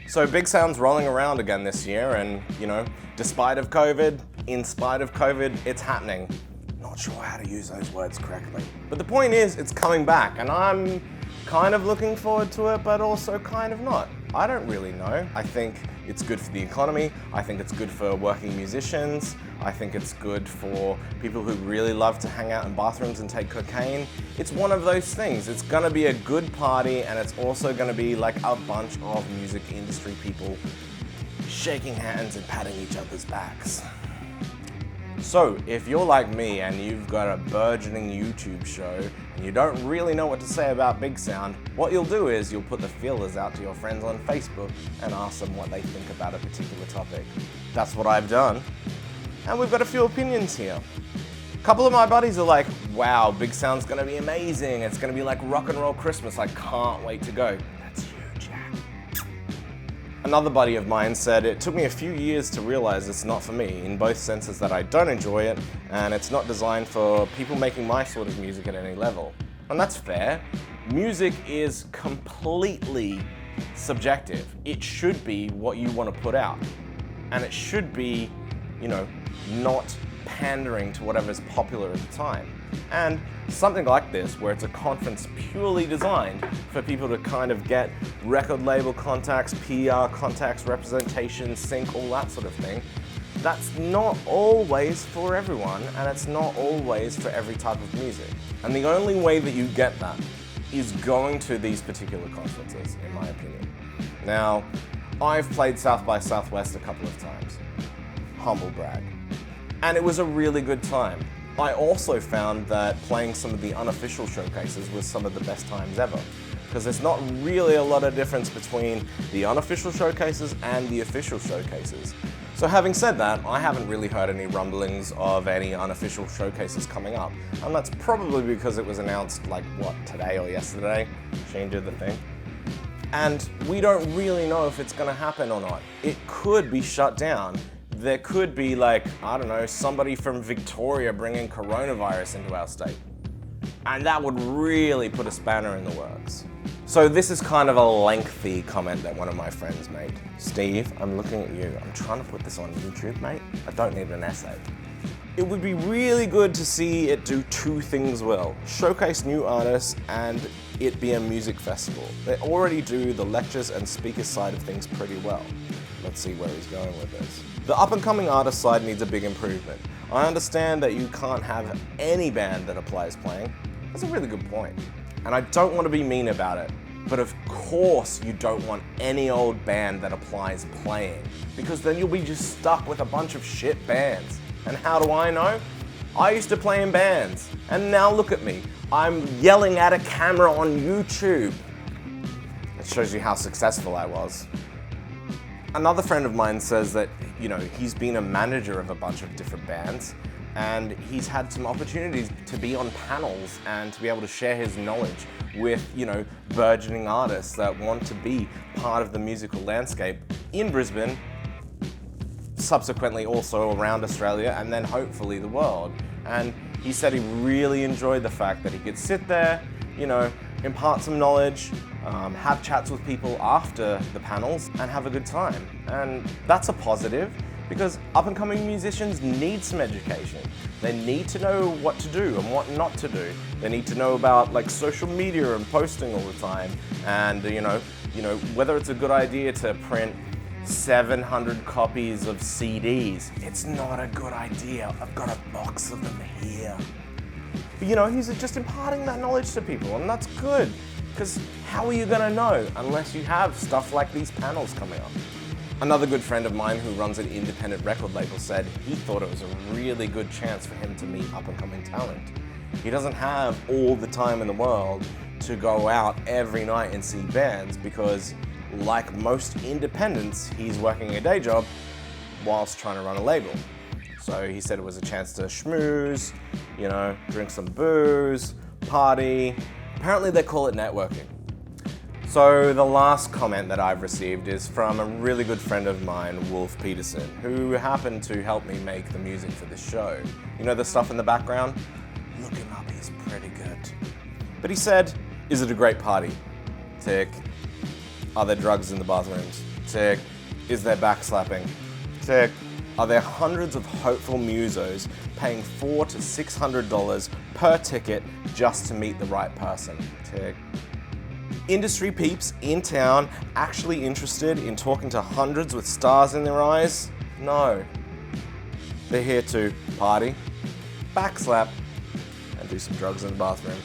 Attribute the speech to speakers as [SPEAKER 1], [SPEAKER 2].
[SPEAKER 1] So Bigsound's rolling around again this year and, despite of COVID, in spite of COVID, it's happening. Not sure how to use those words correctly. But the point is, it's coming back and I'm kind of looking forward to it, but also kind of not. I don't really know. I think it's good for the economy. I think it's good for working musicians. I think it's good for people who really love to hang out in bathrooms and take cocaine. It's one of those things. It's gonna be a good party and it's also gonna be like a bunch of music industry people shaking hands and patting each other's backs. So, if you're like me and you've got a burgeoning YouTube show and you don't really know what to say about Bigsound, what you'll do is you'll put the feelers out to your friends on Facebook and ask them what they think about a particular topic. That's what I've done. And we've got a few opinions here. A couple of my buddies are like, wow, Bigsound's gonna be amazing. It's gonna be like rock and roll Christmas. I can't wait to go. That's huge, yeah. Another buddy of mine said it took me a few years to realize it's not for me, in both senses that I don't enjoy it and it's not designed for people making my sort of music at any level. And that's fair. Music is completely subjective. It should be what you want to put out. And it should be, not pandering to whatever's popular at the time. And something like this, where it's a conference purely designed for people to kind of get record label contacts, PR contacts, representation, sync, all that sort of thing, that's not always for everyone, and it's not always for every type of music. And the only way that you get that is going to these particular conferences, in my opinion. Now, I've played South by Southwest a couple of times. Humble brag. And it was a really good time. I also found that playing some of the unofficial showcases was some of the best times ever, because there's not really a lot of difference between the unofficial showcases and the official showcases. So having said that, I haven't really heard any rumblings of any unofficial showcases coming up, and that's probably because it was announced today or yesterday. Shane did the thing. And we don't really know if it's gonna happen or not. It could be shut down. There could be somebody from Victoria bringing coronavirus into our state. And that would really put a spanner in the works. So this is kind of a lengthy comment that one of my friends made. Steve, I'm looking at you. I'm trying to put this on YouTube, mate. I don't need an essay. It would be really good to see it do two things well. Showcase new artists and it be a music festival. They already do the lectures and speaker side of things pretty well. Let's see where he's going with this. The up-and-coming artist side needs a big improvement. I understand that you can't have any band that applies playing. That's a really good point. And I don't want to be mean about it, but of course you don't want any old band that applies playing, because then you'll be just stuck with a bunch of shit bands. And how do I know? I used to play in bands, and now look at me. I'm yelling at a camera on YouTube. It shows you how successful I was. Another friend of mine says that, he's been a manager of a bunch of different bands and he's had some opportunities to be on panels and to be able to share his knowledge with, burgeoning artists that want to be part of the musical landscape in Brisbane, subsequently also around Australia, and then hopefully the world. And he said he really enjoyed the fact that he could sit there, impart some knowledge, have chats with people after the panels and have a good time. And that's a positive, because up-and-coming musicians need some education. They need to know what to do and what not to do. They need to know about social media and posting all the time, and whether it's a good idea to print 700 copies of CDs. It's not a good idea. I've got a box of them here. But he's just imparting that knowledge to people, and that's good, because how are you gonna know unless you have stuff like these panels coming up? Another good friend of mine who runs an independent record label said he thought it was a really good chance for him to meet up-and-coming talent. He doesn't have all the time in the world to go out every night and see bands, because like most independents, he's working a day job whilst trying to run a label. So he said it was a chance to schmooze, drink some booze, party. Apparently they call it networking. So the last comment that I've received is from a really good friend of mine, Wolf Peterson, who happened to help me make the music for this show. The stuff in the background? Look him up, he's pretty good. But he said, is it a great party? Tick. Are there drugs in the bathrooms? Tick. Is there backslapping? Tick. Are there hundreds of hopeful musos paying $400 to $600 per ticket just to meet the right person? Tick. Industry peeps in town actually interested in talking to hundreds with stars in their eyes? No. They're here to party, backslap, and do some drugs in the bathroom.